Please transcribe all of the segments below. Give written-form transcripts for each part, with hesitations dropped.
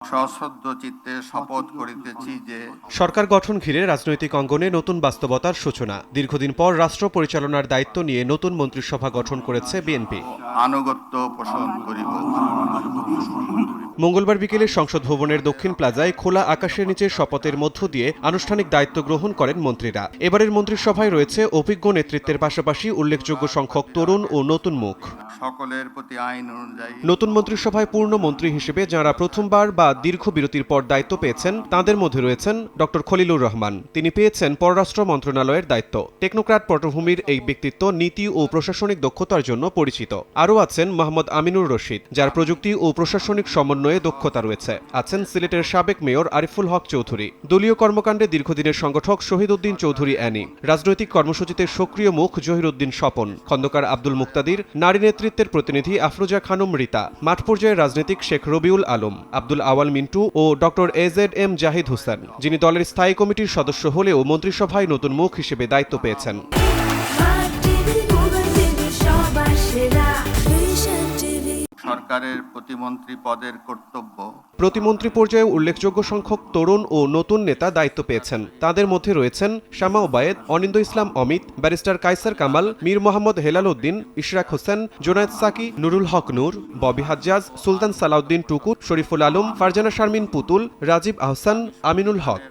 সশ্রদ্ধ চিত্তে শপথ করিতেছি যে সরকার গঠন ঘিরে রাজনৈতিক অঙ্গনে নতুন বাস্তবতার সূচনা। দীর্ঘদিন পর রাষ্ট্র পরিচালনার দায়িত্ব নিয়ে নতুন মন্ত্রিসভা গঠন করেছে বিএনপি। আনুগত্য পোষণ করিব। মঙ্গলবার বিকেলে সংসদ ভবনের দক্ষিণ প্লাজায় খোলা আকাশের নিচে শপথের মধ্য দিয়ে আনুষ্ঠানিক দায়িত্ব গ্রহণ করেন মন্ত্রীরা। এবারের মন্ত্রিসভায় রয়েছে অভিজ্ঞ নেতৃত্বের পাশাপাশি উল্লেখযোগ্য সংখ্যক তরুণ ও নতুন মুখ। সকলের প্রতি আইন অনুযায়ী নতুন মন্ত্রিসভায় পূর্ণ মন্ত্রী হিসেবে যাঁরা প্রথমবার বা দীর্ঘ বিরতির পর দায়িত্ব পেয়েছেন তাদের মধ্যে রয়েছেন ডক্টর খলিলুর রহমান। তিনি পেয়েছেন পররাষ্ট্র মন্ত্রণালয়ের দায়িত্ব। টেকনোক্র্যাট পটভূমির এই ব্যক্তিত্ব নীতি ও প্রশাসনিক দক্ষতার জন্য পরিচিত। আরও আছেন মোহাম্মদ আমিনুর রশিদ, যার প্রযুক্তি ও প্রশাসনিক সমন্বয়ে দক্ষতা রয়েছে। আছেন সিলেটের সাবেক মেয়র আরিফুল হক চৌধুরী। দলীয় কর্মকাণ্ডে দীর্ঘদিনের সংগঠক শহীদ উদ্দিন চৌধুরী অ্যানি। রাজনৈতিক কর্মসূচিতে সক্রিয় মুখ জহির উদ্দিন স্বপন। খন্দকার আব্দুল মুক্তাদির। নারী নেতৃত্বের প্রতিনিধি আফরোজা খানম রীতা। মাঠ পর্যায়ের রাজনীতিক শেখ রবিউল আলম, আব্দুল আওয়াল মিন্টু ও ডক্টর এজেড-এম জাহিদ হোসেন, যিনি দলের স্থায়ী কমিটির সদস্য হলেও মন্ত্রিসভায় নতুন মুখ হিসেবে দায়িত্ব পেয়েছেন। সরকারের প্রতিমন্ত্রী পদের কর্তব্য। প্রতিমন্ত্রী পর্যায়ে উল্লেখযোগ্য সংখ্যক তরুণ ও নতুন নেতা দায়িত্ব পেয়েছেন। তাদের মধ্যে রয়েছেন শামা ওবায়েদ, অনিন্দ ইসলাম অমিত, ব্যারিস্টার কায়সার কামাল, মীর মোহাম্মদ হেলাল উদ্দিন, ইশরাক হোসেন, জোনায়েদ সাকি, নুরুল হক নূর, ববি হাজ্জাজ, সুলতান সালাউদ্দিন টুকু, শরীফুল আলম, ফারজানা শারমিন পুতুল, রাজীব আহসান, আমিনুল হক।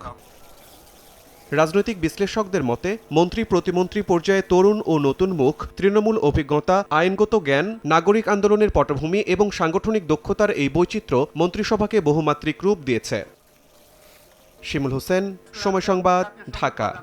রাজনৈতিক বিশ্লেষকদের মতে মন্ত্রী প্রতিমন্ত্রী পর্যায়ে তরুণ ও নতুন মুখ, তৃণমূল অভিজ্ঞতা, আইনগত জ্ঞান, নাগরিক আন্দোলনের পটভূমি এবং সাংগঠনিক দক্ষতার এই বৈচিত্র্য মন্ত্রিসভাকে বহুমাত্রিক রূপ দিয়েছে। শিমুল হোসেন, সময় সংবাদ, ঢাকা।